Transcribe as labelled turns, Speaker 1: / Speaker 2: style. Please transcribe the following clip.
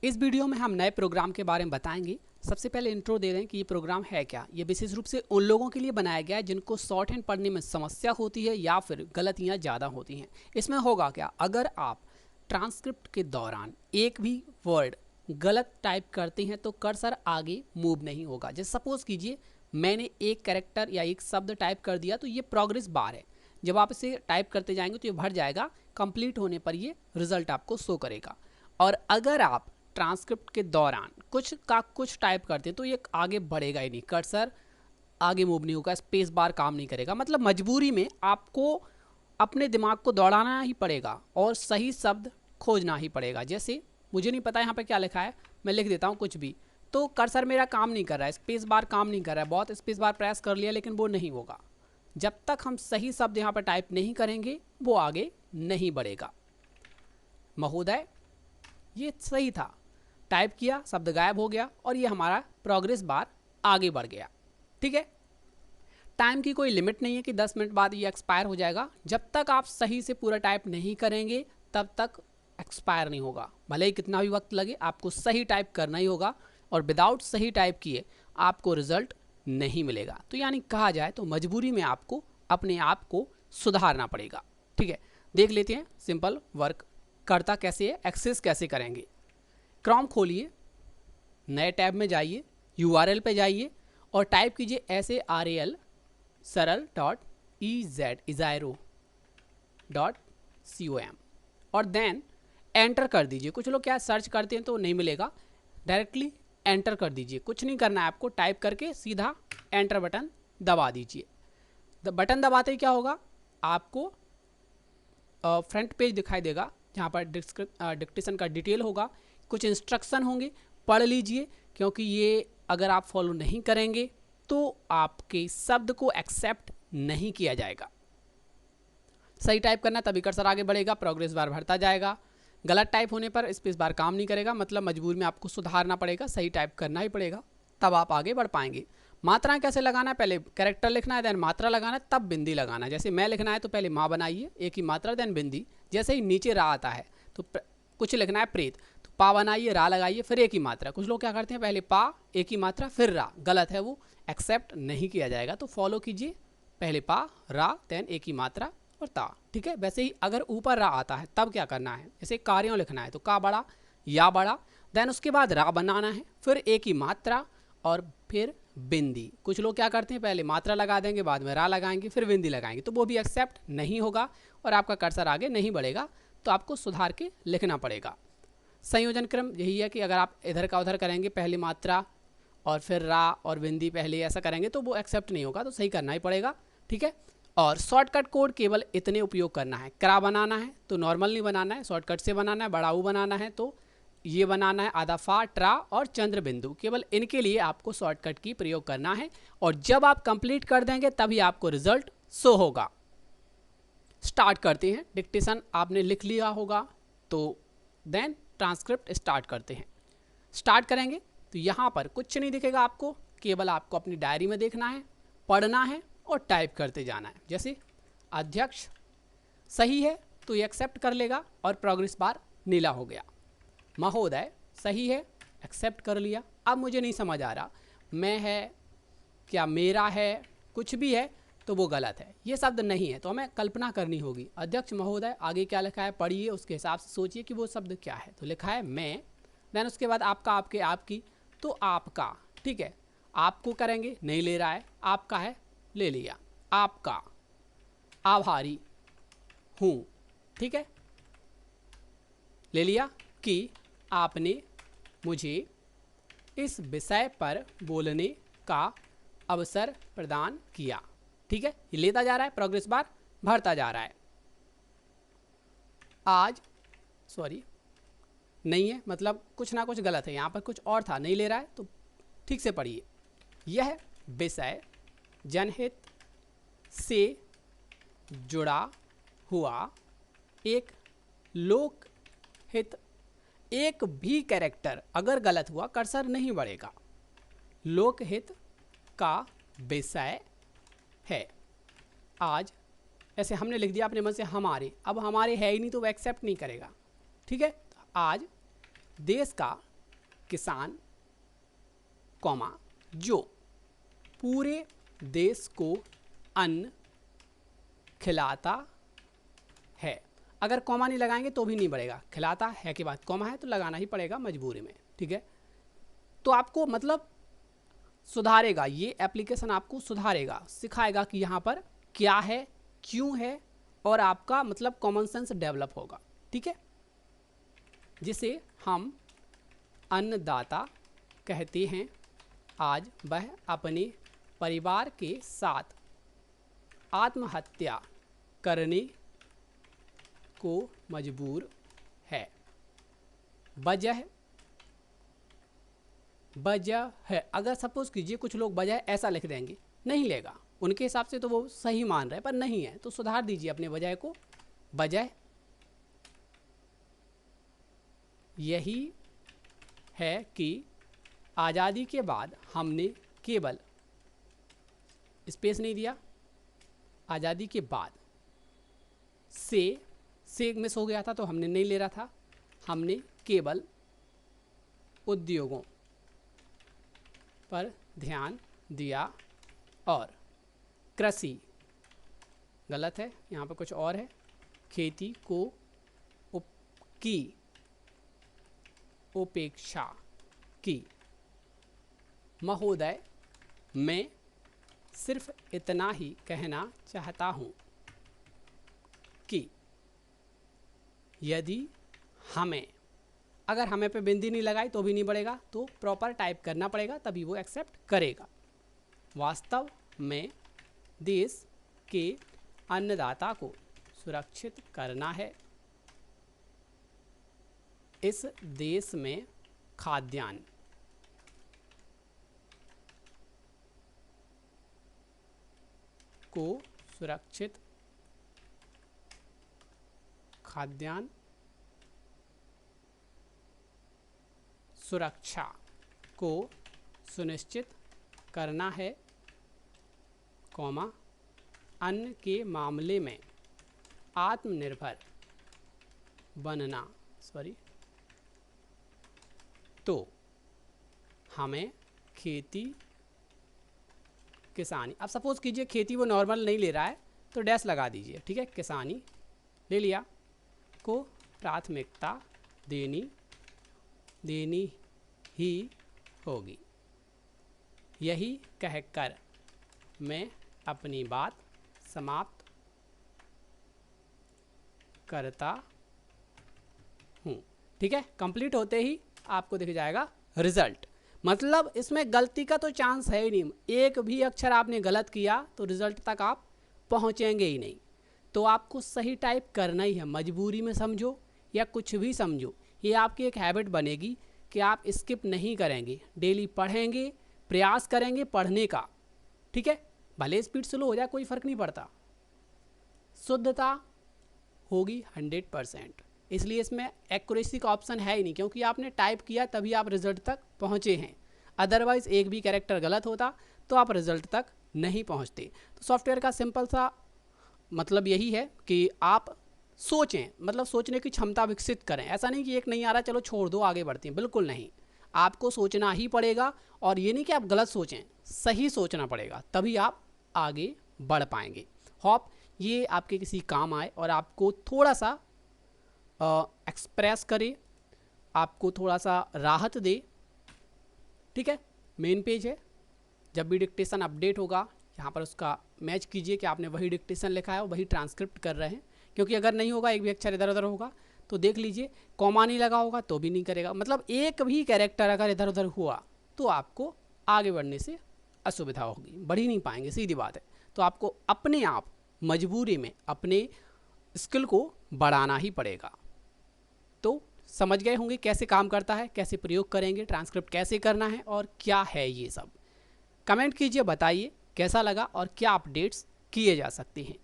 Speaker 1: इस वीडियो में हम नए प्रोग्राम के बारे में बताएंगे। सबसे पहले इंट्रो दे दें कि ये प्रोग्राम है क्या। ये विशेष रूप से उन लोगों के लिए बनाया गया है जिनको शॉर्ट हैंड पढ़ने में समस्या होती है या फिर गलतियां ज़्यादा होती हैं। इसमें होगा क्या, अगर आप ट्रांसक्रिप्ट के दौरान एक भी वर्ड गलत टाइप करते हैं तो कर्सर आगे मूव नहीं होगा। जैसे सपोज कीजिए मैंने एक कैरेक्टर या एक शब्द टाइप कर दिया तो ये प्रोग्रेस बार है। जब आप इसे टाइप करते जाएंगे तो ये भर जाएगा, कंप्लीट होने पर ये रिजल्ट आपको शो करेगा। और अगर आप ट्रांसक्रिप्ट के दौरान कुछ टाइप करते हैं तो ये आगे बढ़ेगा ही नहीं, कर्सर आगे मूव नहीं होगा, स्पेस बार काम नहीं करेगा। मतलब मजबूरी में आपको अपने दिमाग को दौड़ाना ही पड़ेगा और सही शब्द खोजना ही पड़ेगा। जैसे मुझे नहीं पता यहाँ पे क्या लिखा है, मैं लिख देता हूँ कुछ भी, तो कर्सर मेरा काम नहीं कर रहा है, स्पेस बार काम नहीं कर रहा है। बहुत स्पेस बार प्रेस कर लिया लेकिन वो नहीं होगा। जब तक हम सही शब्द यहाँ पर टाइप नहीं करेंगे वो आगे नहीं बढ़ेगा। महोदय, ये सही था, टाइप किया, शब्द गायब हो गया और ये हमारा प्रोग्रेस बार आगे बढ़ गया। ठीक है, टाइम की कोई लिमिट नहीं है कि 10 मिनट बाद ये एक्सपायर हो जाएगा। जब तक आप सही से पूरा टाइप नहीं करेंगे तब तक एक्सपायर नहीं होगा। भले ही कितना भी वक्त लगे, आपको सही टाइप करना ही होगा और विदाउट सही टाइप किए आपको रिजल्ट नहीं मिलेगा। तो यानी कहा जाए तो मजबूरी में आपको अपने आप को सुधारना पड़ेगा। ठीक है, देख लेते हैं सिंपल वर्क करता कैसे है, एक्सेस कैसे करेंगे। क्रोम खोलिए, नए टैब में जाइए, URL पे जाइए और टाइप कीजिए SARAL सरल.com और देन एंटर कर दीजिए। कुछ लोग क्या सर्च करते हैं तो नहीं मिलेगा, डायरेक्टली एंटर कर दीजिए। कुछ नहीं करना है आपको, टाइप करके सीधा एंटर बटन दबा दीजिए। बटन दबाते ही क्या होगा, आपको फ्रंट पेज दिखाई देगा जहाँ पर डिक्टेशन का डिटेल होगा, कुछ इंस्ट्रक्शन होंगे, पढ़ लीजिए। क्योंकि ये अगर आप फॉलो नहीं करेंगे तो आपके शब्द को एक्सेप्ट नहीं किया जाएगा। सही टाइप करना, तभी कर्सर आगे बढ़ेगा, प्रोग्रेस बार बढ़ता जाएगा। गलत टाइप होने पर स्पेस बार काम नहीं करेगा, मतलब मजबूरी में आपको सुधारना पड़ेगा, सही टाइप करना ही पड़ेगा, तब आप आगे बढ़ पाएंगे। मात्राएं कैसे लगाना है, पहले कैरेक्टर लिखना है, देन मात्रा लगाना है, तब बिंदी लगाना है। जैसे मैं लिखना है तो पहले माँ बनाइए, एक ही मात्रा, देन बिंदी। जैसे ही नीचे रा आता है तो कुछ लिखना है प्रेत, तो पा बनाइए, रा लगाइए, फिर एक ही मात्रा। कुछ लोग क्या करते हैं, पहले पा एक ही मात्रा फिर रा, गलत है, वो एक्सेप्ट नहीं किया जाएगा। तो फॉलो कीजिए, पहले पा रा देन एक ही मात्रा और ता। ठीक है, वैसे ही अगर ऊपर रा आता है तब क्या करना है, जैसे कार्यों लिखना है तो का बड़ा या बड़ा, देन उसके बाद रा बनाना है, फिर एक ही मात्रा और फिर बिंदी। कुछ लोग क्या करते हैं, पहले मात्रा लगा देंगे, बाद में रा लगाएंगे, फिर बिंदी लगाएंगे, तो वो भी एक्सेप्ट नहीं होगा और आपका कर्सर आगे नहीं बढ़ेगा। तो आपको सुधार के लिखना पड़ेगा। संयोजन क्रम यही है कि अगर आप इधर का उधर करेंगे, पहले मात्रा और फिर रा और बिंदी पहले, ऐसा करेंगे तो वो एक्सेप्ट नहीं होगा, तो सही करना ही पड़ेगा। ठीक है, और शॉर्टकट कोड केवल इतने उपयोग करना है। क्रा बनाना है तो नॉर्मल नहीं बनाना है, शॉर्टकट से बनाना है। बड़ा ऊ बनाना है तो ये बनाना है, आधा फा, ट्रा और चंद्र बिंदु, केवल इनके लिए आपको शॉर्टकट की प्रयोग करना है। और जब आप कंप्लीट कर देंगे तभी आपको रिजल्ट शो होगा। स्टार्ट करते हैं। डिक्टेशन आपने लिख लिया होगा तो देन ट्रांसक्रिप्ट स्टार्ट करते हैं। स्टार्ट करेंगे तो यहाँ पर कुछ नहीं दिखेगा आपको, केवल आपको अपनी डायरी में देखना है, पढ़ना है और टाइप करते जाना है। जैसे अध्यक्ष सही है तो ये एक्सेप्ट कर लेगा और प्रोग्रेस बार नीला हो गया। महोदय सही है, एक्सेप्ट कर लिया। अब मुझे नहीं समझ आ रहा, मैं है क्या मेरा है, कुछ भी है तो वो गलत है, ये शब्द नहीं है, तो हमें कल्पना करनी होगी। अध्यक्ष महोदय, आगे क्या लिखा है पढ़िए, उसके हिसाब से सोचिए कि वो शब्द क्या है। तो लिखा है मैं, देन उसके बाद आपका, आपके, आपकी, तो आपका। ठीक है, आपको करेंगे, नहीं ले रहा है, आपका है, ले लिया, आपका, आभारी हूँ। ठीक है, ले लिया कि आपने मुझे इस विषय पर बोलने का अवसर प्रदान किया। ठीक है, ये लेता जा रहा है, प्रोग्रेस बार बढ़ता जा रहा है। आज सॉरी नहीं है, मतलब कुछ ना कुछ गलत है, यहाँ पर कुछ और था, नहीं ले रहा है, तो ठीक से पढ़िए। यह विषय जनहित से जुड़ा हुआ एक लोकहित, एक भी कैरेक्टर अगर गलत हुआ कर्सर नहीं बढ़ेगा, लोकहित का विषय है। आज ऐसे हमने लिख दिया अपने मन से हमारे, अब हमारे है ही नहीं तो वो एक्सेप्ट नहीं करेगा। ठीक है, आज देश का किसान कॉमा जो पूरे देश को अन्न खिलाता है। अगर कॉमा नहीं लगाएंगे तो भी नहीं बढ़ेगा, खिलाता है के बाद कॉमा है तो लगाना ही पड़ेगा मजबूरी में, ठीक है। तो आपको मतलब सुधारेगा, ये एप्लीकेशन आपको सुधारेगा, सिखाएगा कि यहाँ पर क्या है, क्यों है, और आपका मतलब कॉमन सेंस डेवलप होगा, ठीक है, जिसे हम अन्नदाता कहते हैं। आज वह अपने परिवार के साथ आत्महत्या करने को मजबूर है। वजह है, अगर सपोज कीजिए कुछ लोग वजह ऐसा लिख देंगे, नहीं लेगा, उनके हिसाब से तो वो सही मान रहे पर नहीं है, तो सुधार दीजिए अपने वजह को। वजह यही है कि आज़ादी के बाद हमने केवल, स्पेस नहीं दिया, आज़ादी के बाद से मिस हो गया था तो हमने नहीं ले रहा था, हमने केवल उद्योगों पर ध्यान दिया और कृषि, गलत है, यहाँ पर कुछ और है, खेती को की उपेक्षा की। महोदय, मैं सिर्फ इतना ही कहना चाहता हूँ कि यदि हमें, अगर हमें पे बिंदी नहीं लगाई तो भी नहीं बढ़ेगा, तो प्रॉपर टाइप करना पड़ेगा तभी वो एक्सेप्ट करेगा। वास्तव में देश के अन्नदाता को सुरक्षित करना है। इस देश में खाद्यान्न को सुरक्षित, खाद्यान्न सुरक्षा को सुनिश्चित करना है, कॉमा अन्न के मामले में आत्मनिर्भर बनना, तो हमें खेती किसानी, अब सपोज कीजिए खेती वो नॉर्मल नहीं ले रहा है तो डैश लगा दीजिए, ठीक है, किसानी ले लिया, को प्राथमिकता देनी ही होगी। यही कहकर मैं अपनी बात समाप्त करता हूँ, ठीक है। कंप्लीट होते ही आपको दिख जाएगा रिजल्ट, मतलब इसमें गलती का तो चांस है ही नहीं, एक भी अक्षर आपने गलत किया तो रिजल्ट तक आप पहुँचेंगे ही नहीं। तो आपको सही टाइप करना ही है, मजबूरी में समझो या कुछ भी समझो, ये आपकी एक हैबिट बनेगी कि आप स्किप नहीं करेंगे, डेली पढ़ेंगे, प्रयास करेंगे पढ़ने का, ठीक है। भले स्पीड स्लो हो जाए कोई फ़र्क नहीं पड़ता, शुद्धता होगी 100%। इसलिए इसमें एक्यूरेसी का ऑप्शन है ही नहीं, क्योंकि आपने टाइप किया तभी आप रिजल्ट तक पहुँचे हैं, अदरवाइज़ एक भी कैरेक्टर गलत होता तो आप रिजल्ट तक नहीं पहुँचते। तो सॉफ्टवेयर का सिंपल सा मतलब यही है कि आप सोचें, मतलब सोचने की क्षमता विकसित करें। ऐसा नहीं कि एक नहीं आ रहा चलो छोड़ दो आगे बढ़ते हैं, बिल्कुल नहीं, आपको सोचना ही पड़ेगा। और ये नहीं कि आप गलत सोचें, सही सोचना पड़ेगा, तभी आप आगे बढ़ पाएंगे। होप ये आपके किसी काम आए और आपको थोड़ा सा एक्सप्रेस करे, आपको थोड़ा सा राहत दे, ठीक है। मेन पेज है, जब भी डिक्टेशन अपडेट होगा यहाँ पर उसका मैच कीजिए कि आपने वही डिक्टेशन लिखा है और वही ट्रांसक्रिप्ट कर रहे हैं, क्योंकि अगर नहीं होगा, एक भी अक्षर इधर उधर होगा तो देख लीजिए, कॉमा नहीं लगा होगा तो भी नहीं करेगा, मतलब एक भी कैरेक्टर अगर इधर उधर हुआ तो आपको आगे बढ़ने से असुविधा होगी, बढ़ ही नहीं पाएंगे, सीधी बात है। तो आपको अपने आप मजबूरी में अपने स्किल को बढ़ाना ही पड़ेगा। तो समझ गए होंगे कैसे काम करता है, कैसे प्रयोग करेंगे, ट्रांसक्रिप्ट कैसे करना है और क्या है ये सब। कमेंट कीजिए, बताइए कैसा लगा और क्या अपडेट्स किए जा सकते हैं।